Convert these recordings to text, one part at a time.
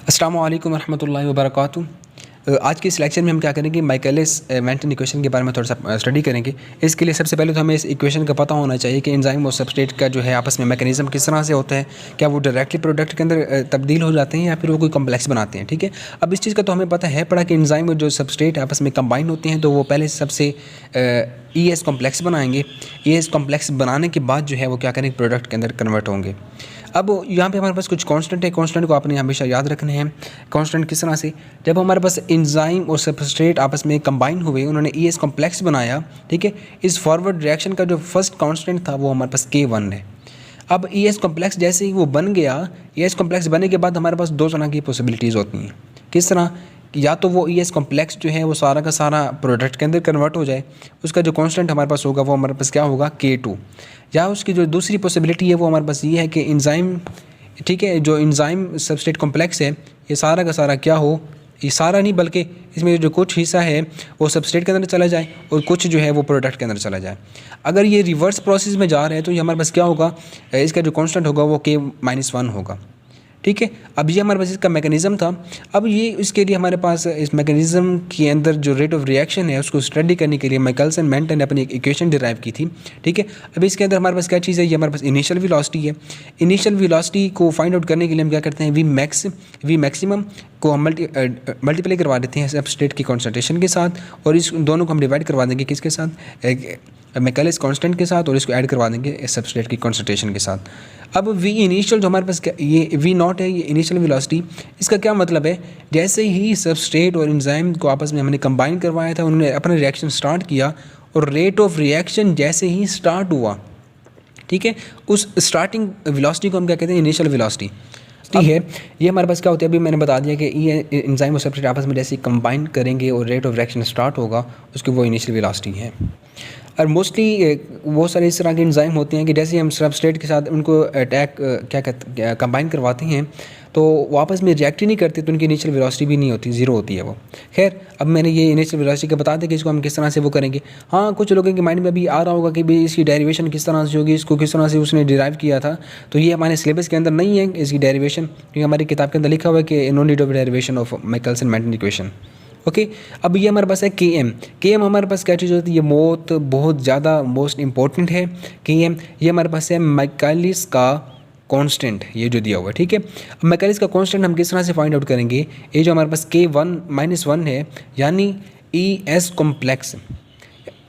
अस्सलाम वालेकुम रहमतुल्लाहि व बरकातुहू। आज के इस लेक्चर में हम क्या करेंगे, माइकलिस मेंटन इक्वेशन के बारे में थोड़ा सा स्टडी करेंगे। इसके लिए सबसे पहले तो हमें इस इक्वेशन का पता होना चाहिए कि एंजाइम और सबस्ट्रेट का जो है आपस में मैकेनिज्म किस तरह से होता है। क्या वो डायरेक्टली प्रोडक्ट के अंदर तब्दील हो जाते हैं या फिर वो कोई कम्प्लेक्स बनाते हैं। ठीक है, अब इस चीज़ का तो हमें पता है पड़ा कि एंजाइम और जो सबस्ट्रेट आपस में कंबाइन होते हैं तो वो पहले सबसे ES कॉम्प्लेक्स बनाएंगे। ES कॉम्प्लेक्स बनाने के बाद जो है वो क्या करेंगे, प्रोडक्ट के अंदर कन्वर्ट होंगे। अब यहाँ पे हमारे पास कुछ कांस्टेंट है, कांस्टेंट को आपने हमेशा याद रखने हैं। कांस्टेंट किस तरह से, जब हमारे पास एंजाइम और सबस्ट्रेट आपस में कंबाइन हुए, उन्होंने ES कॉम्प्लेक्स बनाया। ठीक है, इस फॉरवर्ड रिएक्शन का जो फर्स्ट कांस्टेंट था वो हमारे पास K1 है। अब ES कॉम्प्लेक्स जैसे ही वो बन गया, ES कॉम्प्लेक्स बनने के बाद हमारे पास दो तरह की पॉसिबिलिटीज़ होती हैं। किस तरह, या तो वो ES कॉम्प्लेक्स जो है वो सारा का सारा प्रोडक्ट के अंदर कन्वर्ट हो जाए, उसका जो कांस्टेंट हमारे पास होगा वो हमारे पास क्या होगा, K2। या उसकी जो दूसरी पॉसिबिलिटी है वो हमारे पास ये है कि एंजाइम, ठीक है, जो एंजाइम सबस्ट्रेट कॉम्प्लेक्स है ये सारा का सारा क्या हो, ये सारा नहीं बल्कि इसमें जो कुछ हिस्सा है वो सबस्ट्रेट के अंदर चला जाए और कुछ जो है वो प्रोडक्ट के अंदर चला जाए। अगर ये रिवर्स प्रोसेस में जा रहे हैं तो ये हमारे पास क्या होगा, इसका जो कांस्टेंट होगा वो K-1 होगा। ठीक है, अब ये हमारे पास इसका मैकेनिज़्म था। अब ये इसके लिए हमारे पास इस मैकेनिज़्म के अंदर जो रेट ऑफ रिएक्शन है उसको स्टडी करने के लिए माइकलिस एंड मेंटन ने अपनी एक इक्वेशन डिराइव की थी। ठीक है, अब इसके अंदर हमारे पास क्या चीज़ है, ये हमारे पास इनिशियल वेलोसिटी है। इनिशियल वेलोसिटी को फाइंड आउट करने के लिए हम क्या करते हैं, वी मैक्सिमम को हम मल्टीप्लाई करवा देते हैं सबस्ट्रेट की कॉन्सेंट्रेशन के साथ, और इस दोनों को हम डिवाइड करवा देंगे किसके साथ, मैकेनिकल कांस्टेंट के साथ, और इसको ऐड करवा देंगे सबस्ट्रेट की कॉन्सेंट्रेशन के साथ। अब वी इनिशियल जो हमारे पास ये V0 है, ये इनिशियल वेलोसिटी, इसका क्या मतलब है, जैसे ही सबस्ट्रेट और एंजाइम को आपस में हमने कंबाइन करवाया था, उन्होंने अपना रिएक्शन स्टार्ट किया और रेट ऑफ रिएक्शन जैसे ही स्टार्ट हुआ, ठीक है, उस स्टार्टिंग वेलोसिटी को हम क्या कहते हैं, इनिशियल वेलोसिटी। ठीक है, ये हमारे पास क्या होता है, अभी मैंने बता दिया कि ये एंजाइम और सबस्ट्रेट आपस में जैसे ही कंबाइन करेंगे और रेट ऑफ रिएक्शन स्टार्ट होगा, उसकी वो इनिशियल वेलोसिटी है। और मोस्टली बहुत सारे इस तरह के एंजाइम होते हैं कि जैसे हम सबस्ट्रेट के साथ उनको अटैक कंबाइन करवाते हैं तो वापस में रिएक्ट ही नहीं करते, तो उनकी इनिशियल वेलोसिटी भी नहीं होती, ज़ीरो होती है वो। खैर, अब मैंने ये इनिशियल वेलोसिटी का बता दें कि इसको हम किस तरह से वो करेंगे। हाँ, कुछ लोगों के माइंड में अभी आ रहा होगा कि भाई इसकी डेरिवेशन किस तरह से होगी, इसको किस तरह से उसने डिराइव किया था। तो ये हमारे सिलेबस के अंदर नहीं है इसकी डेरिवेशन, क्योंकि हमारी किताब के अंदर लिखा हुआ है कि no need of derivation of Michaelis Menten equation. Okay, अब ये हमारे पास है Km हमारे पास क्या चीज़ होती है, ये बहुत ज़्यादा मोस्ट इंपॉर्टेंट है। Km ये हमारे पास है माइकलिस का कांस्टेंट, ये जो दिया हुआ है। ठीक है, अब माइकलिस का कांस्टेंट हम किस तरह से फाइंड आउट करेंगे, ये जो हमारे पास K1-1 है, यानी ES कॉम्प्लेक्स।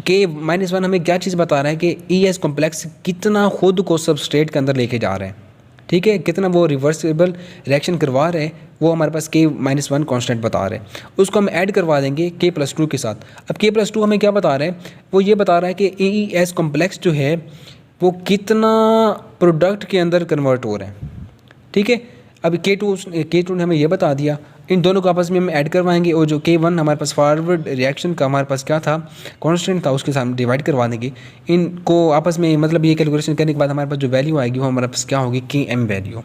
K-1 हमें क्या चीज़ बता रहा है कि ES कॉम्प्लेक्स कितना खुद को सबस्ट्रेट के अंदर लेके जा रहे हैं। ठीक है, कितना वो रिवर्सिबल रिएक्शन करवा रहे हैं, वो हमारे पास K-1 कांस्टेंट बता रहे हैं। उसको हम ऐड करवा देंगे K+2 के साथ। अब K+2 हमें क्या बता रहा है, वो ये बता रहा है कि ES कॉम्प्लेक्स जो है वो कितना प्रोडक्ट के अंदर कन्वर्ट हो रहा है। ठीक है, अब K2 ने हमें ये बता दिया, इन दोनों को आपस में हम ऐड करवाएंगे और जो K1 हमारे पास फॉरवर्ड रिएक्शन का हमारे पास क्या था, कांस्टेंट था, उसके साथ डिवाइड करवा देंगे इनको आपस में। मतलब ये कैलकुलेशन करने के बाद हमारे पास जो वैल्यू आएगी वो हमारे पास क्या होगी, Km value.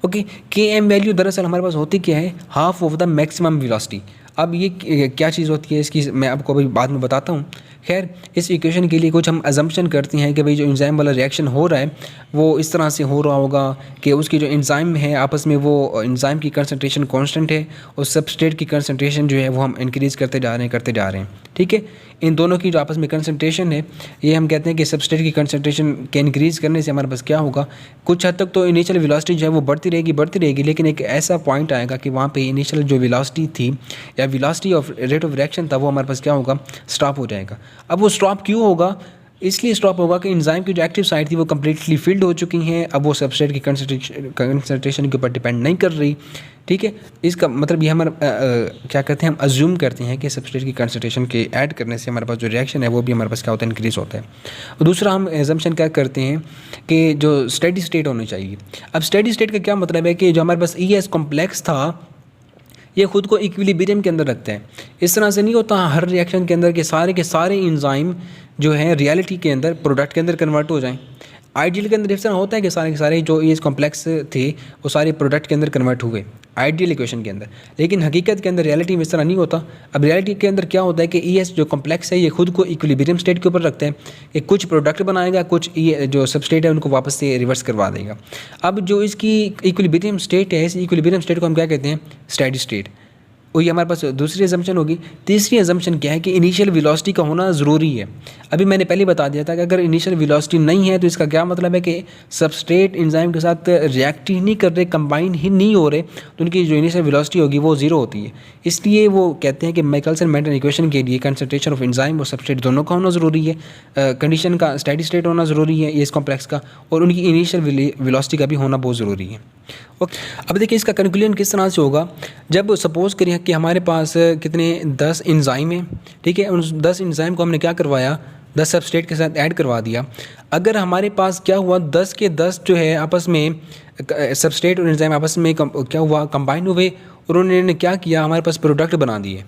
Okay, Km value दरअसल हमारे पास होती क्या है, half of the maximum velocity. अब ये क्या चीज़ होती है इसकी मैं आपको अभी बाद में बताता हूँ। खैर, इस इक्वेशन के लिए कुछ हम अजम्पशन करते हैं कि भाई जो एंजाइम वाला रिएक्शन हो रहा है वो इस तरह से हो रहा होगा कि उसकी जो एंजाइम है आपस में, वो एंजाइम की कंसंट्रेशन कांस्टेंट है और सबस्ट्रेट की कंसंट्रेशन जो है वो हम इंक्रीज़ करते जा रहे हैं। ठीक है, इन दोनों की जो आपस में कंसंट्रेशन है, ये हम कहते हैं कि सबस्ट्रेट की कंसंट्रेशन के इंक्रीज़ करने से हमारे पास क्या होगा, कुछ हद तक तो इनिशियल वेलोसिटी जो है वो बढ़ती रहेगी, लेकिन एक ऐसा पॉइंट आएगा कि वहाँ पे इनिशियल जो वेलोसिटी थी या velocity of rate of reaction था वो हमारे पास क्या होगा, स्टॉप हो जाएगा। अब वो स्टॉप क्यों होगा, इसलिए स्टॉप होगा कि एंजाइम की जो एक्टिव साइट थी वो कम्प्लीटली फिल्ड हो चुकी हैं। अब वो सबस्ट्रेट की कंसंट्रेशन के ऊपर डिपेंड नहीं कर रही। ठीक है, इसका मतलब ये हमारा क्या कहते हैं, हम अज्यूम करते हैं कि सबस्ट्रेट की कंसंट्रेशन के ऐड करने से हमारे पास जो रिएक्शन है वो भी हमारे पास क्या होता है, इंक्रीज़ होता है। और दूसरा हम एजम्पशन क्या करते हैं कि जो स्टेडी स्टेट होनी चाहिए। अब स्टेडी स्टेट का क्या मतलब है कि जो हमारे पास ES कॉम्प्लेक्स था ये खुद को इक्विलिब्रियम के अंदर रखता है। इस तरह से नहीं होता हर रिएक्शन के अंदर के सारे एंजाइम जो हैं रियलिटी के अंदर प्रोडक्ट के अंदर कन्वर्ट हो जाएं। आइडियल के अंदर इस तरह होता है कि सारे के सारे जो ये कॉम्प्लेक्स थे वो सारे प्रोडक्ट के अंदर कन्वर्ट हुए आइडियल इक्वेशन के अंदर, लेकिन हकीकत के अंदर रियलिटी में इस तरह नहीं होता। अब रियलिटी के अंदर क्या होता है कि ES जो कॉम्प्लेक्स है ये खुद को इक्विलिब्रियम स्टेट के ऊपर रखते हैं कि कुछ प्रोडक्ट बनाएगा, कुछ ये जो सबस्टेट है उनको वापस से रिवर्स करवा देगा। अब जो इसकी इक्विलिब्रियम स्टेट है, इस इक्विलिब्रियम स्टेट को हम क्या कहते हैं? Steady state. और ये हमारे पास दूसरी अजम्पशन होगी। तीसरी अजम्पशन क्या है कि इनिशियल वेलोसिटी का होना ज़रूरी है। अभी मैंने पहले बता दिया था कि अगर इनिशियल वेलोसिटी नहीं है तो इसका क्या मतलब है कि सबस्ट्रेट एंजाइम के साथ रिएक्ट ही नहीं कर रहे, कंबाइन ही नहीं हो रहे, तो उनकी जो इनिशियल वेलोसिटी होगी वो ज़ीरो होती है। इसलिए वो कहते हैं कि माइकलसन मेंटन इक्वेशन के लिए कंसंट्रेशन ऑफ एंजाइम और सबस्ट्रेट दोनों का होना ज़रूरी है, कंडीशन का स्टेडी स्टेट होना ज़रूरी है इस कॉम्प्लेक्स का, और उनकी इनिशियल वेलोसिटी का भी होना बहुत ज़रूरी है। ओके, अब देखिए इसका कंक्लूजन किस तरह से होगा। जब सपोज़ करिए कि हमारे पास कितने 10 एंजाइम हैं, ठीक है, उन 10 एंजाइम को हमने क्या करवाया, 10 सबस्ट्रेट के साथ ऐड करवा दिया। अगर हमारे पास क्या हुआ, 10 के 10 जो है आपस में सबस्ट्रेट और एंजाइम आपस में क्या हुआ, कंबाइन हुए और उन्होंने क्या किया, हमारे पास प्रोडक्ट बना दिए।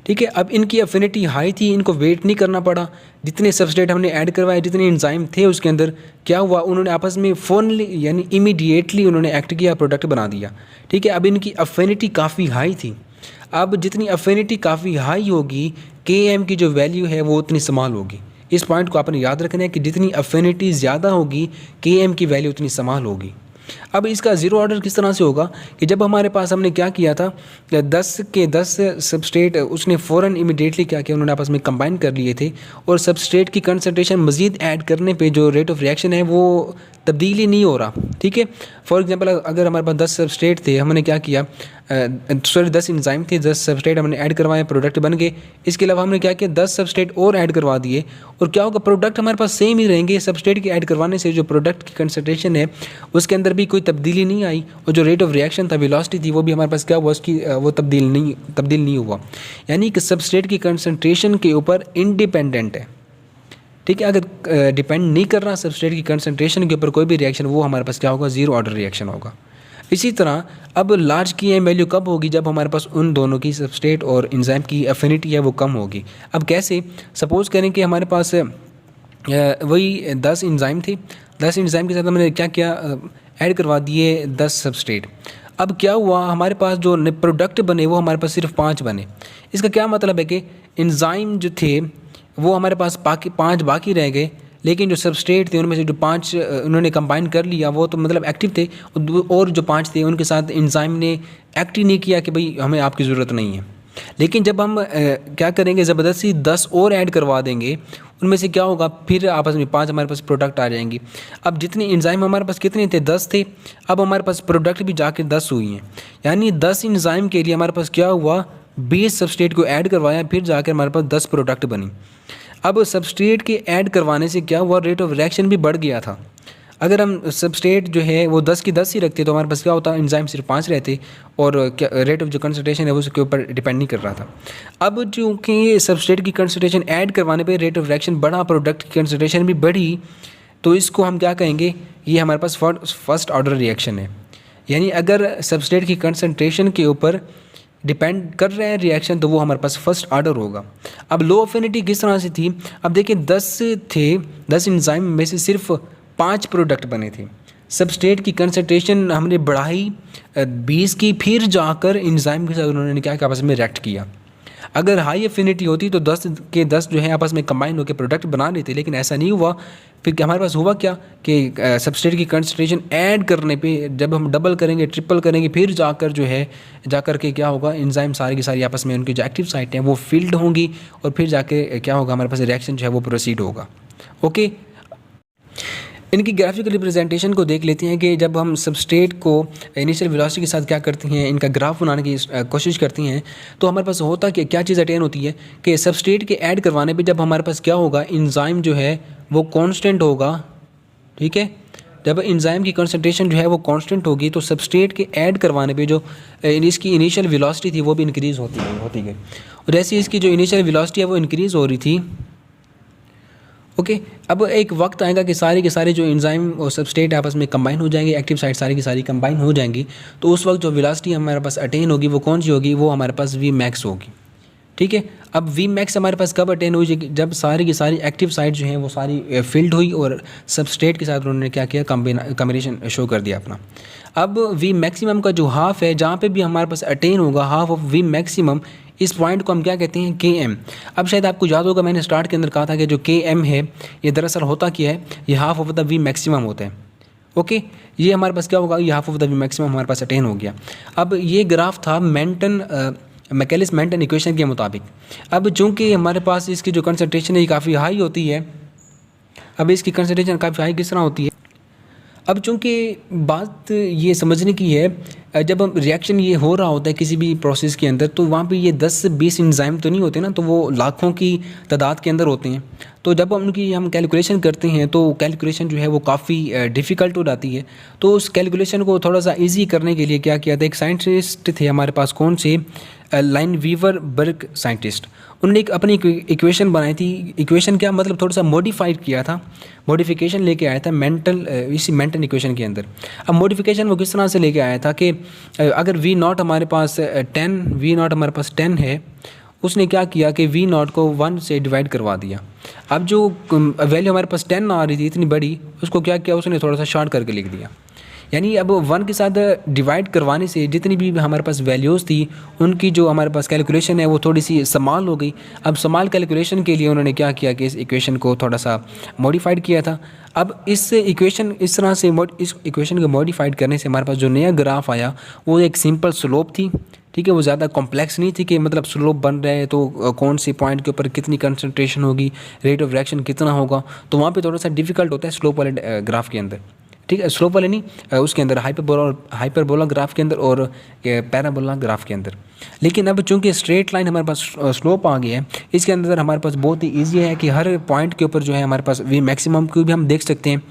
ठीक है, अब इनकी अफिनिटी हाई थी, इनको वेट नहीं करना पड़ा। जितने सबस्ट्रेट हमने ऐड करवाए, जितने एंजाइम थे उसके अंदर, क्या हुआ, उन्होंने आपस में फ़ौरन यानी इमीडिएटली उन्होंने एक्ट किया, प्रोडक्ट बना दिया। ठीक है, अब इनकी अफिनिटी काफ़ी हाई थी। अब जितनी अफिनिटी काफ़ी हाई होगी, Km की जो वैल्यू है वो उतनी स्मॉल होगी। इस पॉइंट को आपने याद रखना है कि जितनी अफिनिटी ज़्यादा होगी, Km की वैल्यू उतनी स्मॉल होगी। अब इसका ज़ीरो ऑर्डर किस तरह से होगा कि जब हमारे पास हमने क्या किया था, 10 के 10 सबस्ट्रेट उसने फ़ौरन इमीडिएटली क्या किया, उन्होंने आपस में कंबाइन कर लिए थे, और सबस्ट्रेट की कंसंट्रेशन मज़ीद ऐड करने पे जो रेट ऑफ रिएक्शन है वो तब्दीली नहीं हो रहा। ठीक है, फॉर एग्जांपल अगर हमारे पास 10 सबस्ट्रेट थे, हमने क्या किया, 10 एंजाइम थे, 10 सबस्ट्रेट हमने ऐड करवाए, प्रोडक्ट बन गए। इसके अलावा हमने क्या किया, 10 सबस्ट्रेट और ऐड करवा दिए, और क्या होगा, प्रोडक्ट हमारे पास सेम ही रहेंगे। सबस्ट्रेट के ऐड करवाने से जो प्रोडक्ट की कंसंट्रेशन है उसके अंदर भी कोई तब्दीली नहीं आई, और जो रेट ऑफ रिएक्शन था, वेलोसिटी थी, वो भी हमारे पास क्या हुआ, उसकी वो तब्दील नहीं हुआ। यानी कि सबस्ट्रेट की कंसंट्रेशन के ऊपर इंडिपेंडेंट है। ठीक है, अगर डिपेंड नहीं कर रहा सबस्ट्रेट की कंसंट्रेशन के ऊपर कोई भी रिएक्शन, वो हमारे पास क्या होगा, ज़ीरो ऑर्डर रिएक्शन होगा। इसी तरह अब लार्ज की वैल्यू कब होगी, जब हमारे पास उन दोनों की सबस्ट्रेट और एंजाइम की अफिनिटी है वो कम होगी। अब कैसे, सपोज़ करें कि हमारे पास वही 10 एंजाइम थे, 10 एंजाइम के साथ हमने क्या किया, ऐड करवा दिए 10 सबस्ट्रेट। अब क्या हुआ, हमारे पास जो प्रोडक्ट बने वो हमारे पास सिर्फ 5 बने। इसका क्या मतलब है कि एंजाइम जो थे वो हमारे पास 5 बाकी रह गए, लेकिन जो सबस्ट्रेट थे उनमें से जो 5 उन्होंने कंबाइन कर लिया, वो तो मतलब एक्टिव थे, और जो 5 थे उनके साथ एंजाइम ने एक्ट ही नहीं किया कि भाई हमें आपकी ज़रूरत नहीं है। लेकिन जब हम क्या करेंगे, ज़बरदस्ती 10 और ऐड करवा देंगे, उनमें से क्या होगा, फिर आपस में 5 हमारे पास प्रोडक्ट आ जाएंगी। अब जितने एंजाइम हमारे पास कितने थे, 10 थे, अब हमारे पास प्रोडक्ट भी जाके 10 हुई हैं। यानी 10 एंजाइम के लिए हमारे पास क्या हुआ, 20 सबस्ट्रेट को ऐड करवाया, फिर जाकर हमारे पास 10 प्रोडक्ट बनी। अब सबस्ट्रेट के ऐड करवाने से क्या हुआ, रेट ऑफ रिएक्शन भी बढ़ गया था। अगर हम सबस्ट्रेट जो है वो 10 की 10 ही रखते तो हमारे पास क्या होता, एंजाइम सिर्फ 5 रहते, और क्या रेट ऑफ जो कंसंट्रेशन है वो उसके ऊपर डिपेंड नहीं कर रहा था। अब चूँकि सबस्ट्रेट की कंसंट्रेशन ऐड करवाने पे रेट ऑफ रिएक्शन बढ़ा, प्रोडक्ट की कंसंट्रेशन भी बढ़ी, तो इसको हम क्या कहेंगे, ये हमारे पास फर्स्ट ऑर्डर रिएक्शन है। यानी अगर सबस्ट्रेट की कंसंट्रेशन के ऊपर डिपेंड कर रहे हैं रिएक्शन, तो वो हमारे पास फर्स्ट ऑर्डर होगा। अब लो अफिनिटी किस तरह से थी, अब देखिए 10 थे, 10 एंजाइम में से सिर्फ 5 प्रोडक्ट बने थे। सबस्ट्रेट की कंसंट्रेशन हमने बढ़ाई 20 की, फिर जाकर एंजाइम के साथ उन्होंने क्या आपस में रिएक्ट किया। अगर हाई अफिनिटी होती तो 10 के 10 जो है आपस में कंबाइन होकर प्रोडक्ट बना लेते, लेकिन ऐसा नहीं हुआ। फिर हमारे पास हुआ क्या कि सबस्ट्रेट की कंसंट्रेशन ऐड करने पे जब हम डबल करेंगे, ट्रिपल करेंगे, फिर जाकर जो है जाकर के क्या होगा, एंजाइम सारी की सारी आपस में उनकी जो एक्टिव साइट हैं वो फील्ड होंगी, और फिर जाके क्या होगा, हमारे पास रिएक्शन जो है वो प्रोसीड होगा। ओके, इनकी ग्राफिकल रिप्रेजेंटेशन को देख लेते हैं कि जब हम सबस्ट्रेट को इनिशियल वेलोसिटी के साथ क्या करते हैं, इनका ग्राफ बनाने की कोशिश करती हैं, तो हमारे पास होता कि क्या चीज़ अटेन होती है कि सबस्ट्रेट के ऐड करवाने पे जब हमारे पास क्या होगा, एंजाइम जो है वो कांस्टेंट होगा। ठीक है, जब एंजाइम की कंसंट्रेशन जो है वो कांस्टेंट होगी, तो सबस्ट्रेट के ऐड करवाने पे जो इसकी इनिशियल वेलोसिटी थी वो भी इंक्रीज़ होती गई। और जैसे इसकी जो इनिशियल वेलोसिटी है वो इंक्रीज़ हो रही थी। ओके, अब एक वक्त आएगा कि सारे के सारे जो एंजाइम और सबस्ट्रेट आपस में कंबाइन हो जाएंगे, एक्टिव साइट सारी की सारी कंबाइन हो जाएंगी, तो उस वक्त जो वेलोसिटी हमारे पास अटेन होगी वो कौन सी होगी, वो हमारे पास वी मैक्स होगी। ठीक है, अब वी मैक्स हमारे पास कब अटेन हुई, जब सारी की सारी एक्टिव साइट जो हैं वो सारी फिल्ड हुई और सबस्ट्रेट के साथ उन्होंने क्या किया, कॉम्बिनेशन शो कर दिया अपना। अब वी मैक्सिमम का जो हाफ है, जहाँ पे भी हमारे पास अटेन होगा हाफ ऑफ वी मैक्सिमम, इस पॉइंट को हम क्या कहते हैं, के एम। अब शायद आपको याद होगा मैंने स्टार्ट के अंदर कहा था कि जो के एम है ये दरअसल होता क्या है, ये half of the we maximum होता है। ओके, ये हमारे पास क्या होगा, ये half of the we maximum हमारे पास अटेन हो गया। अब ये ग्राफ था मैकेलिस मेंटन इक्वेशन के मुताबिक। अब चूँकि हमारे पास इसकी जो कंसंट्रेशन है ये काफ़ी हाई होती है, अब इसकी कंसंट्रेशन काफ़ी हाई किस तरह होती है, अब चूँकि बात ये समझने की है, जब हम रिएक्शन ये हो रहा होता है किसी भी प्रोसेस के अंदर, तो वहाँ पे ये 10 से 20 एंजाइम तो नहीं होते ना, तो वो लाखों की तादाद के अंदर होते हैं। तो जब उनकी हम कैलकुलेशन करते हैं तो कैलकुलेशन जो है वो काफ़ी डिफ़िकल्ट हो जाती है। तो उस कैलकुलेशन को थोड़ा सा ईजी करने के लिए क्या किया था, एक साइंटिस्ट थे हमारे पास, कौन से, लाइनवीवर बर्ग साइंटिस्ट, उन्होंने एक अपनी इक्वेशन बनाई थी। इक्वेशन क्या मतलब, थोड़ा सा मॉडिफाइड किया था, मॉडिफिकेशन लेके आया था इसी मेंटन इक्वेशन के अंदर। अब मॉडिफिकेशन वो किस तरह से लेके आया था कि अगर वी नॉट हमारे पास 10 है, उसने क्या किया कि वी नॉट को 1 से डिवाइड करवा दिया। अब जो वैल्यू हमारे पास 10 आ रही थी इतनी बड़ी, उसको क्या किया, उसने थोड़ा सा शॉर्ट करके लिख दिया। यानी अब 1 के साथ डिवाइड करवाने से जितनी भी हमारे पास वैल्यूज़ थी उनकी जो हमारे पास कैलकुलेशन है वो थोड़ी सी समाल हो गई। अब समाल कैलकुलेशन के लिए उन्होंने क्या किया कि इस इक्वेशन को थोड़ा सा मॉडिफाइड किया था। अब इस इक्वेशन इस तरह से इस इक्वेशन को मॉडिफाइड करने से हमारे पास जो नया ग्राफ आया वो एक सिंपल स्लोप थी, ठीक है, वो ज़्यादा कॉम्प्लेक्स नहीं थी कि मतलब स्लोप बन रहा है तो कौन सी पॉइंट के ऊपर कितनी कंसंट्रेशन होगी, रेट ऑफ रिएक्शन कितना होगा, तो वहाँ पे थोड़ा सा डिफिकल्ट होता है स्लोप वाले ग्राफ के अंदर, ठीक है, स्लोप वाले नहीं, उसके अंदर हाइपरबोला ग्राफ के अंदर और पैराबोला ग्राफ के अंदर। लेकिन अब चूंकि स्ट्रेट लाइन हमारे पास स्लोप आ गया है, इसके अंदर हमारे पास बहुत ही ईजी है कि हर पॉइंट के ऊपर जो है हमारे पास वी मैक्सिमम को भी हम देख सकते हैं,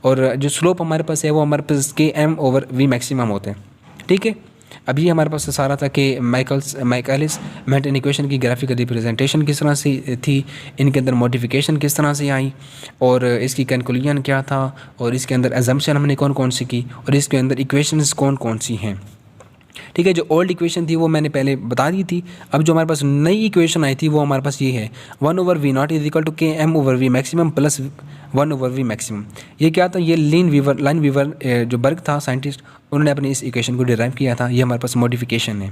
और जो स्लोप हमारे पास है वो हमारे पास के एम ओवर वी मैक्सिमम होते हैं, ठीक है। अब ये हमारे पास सारा था कि मैकेलिस मेंटन इक्वेशन की ग्राफिकल रिप्रेजेंटेशन किस तरह से थी, इनके अंदर मॉडिफिकेशन किस तरह से आई, और इसकी कंक्लूजन क्या था, और इसके अंदर अजम्पशन हमने कौन कौन सी की, और इसके अंदर इक्वेशंस कौन कौन सी हैं, ठीक है। जो ओल्ड इक्वेशन थी वो मैंने पहले बता दी थी। अब जो हमारे पास नई इक्वेशन आई थी वो हमारे पास ये है, 1 over v naught is equal to k m over v maximum plus 1 over v maximum. ये क्या था, ये लाइन वीवर जो बर्ग था साइंटिस्ट, उन्होंने अपनी इस इक्वेशन को डिराइव किया था। ये हमारे पास मॉडिफिकेशन है।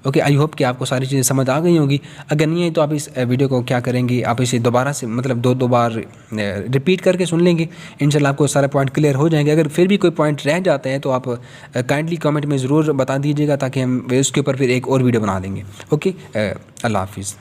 ओके, आई होप कि आपको सारी चीज़ें समझ आ गई होंगी। अगर नहीं है तो आप इस वीडियो को क्या करेंगे, आप इसे दोबारा से मतलब दो बार रिपीट करके सुन लेंगे, इंशाल्लाह आपको सारे पॉइंट क्लियर हो जाएंगे। अगर फिर भी कोई पॉइंट रह जाता है तो आप काइंडली कमेंट में ज़रूर बता दीजिएगा, ताकि हम उसके ऊपर फिर एक और वीडियो बना देंगे। ओके, अल्लाह हाफिज़।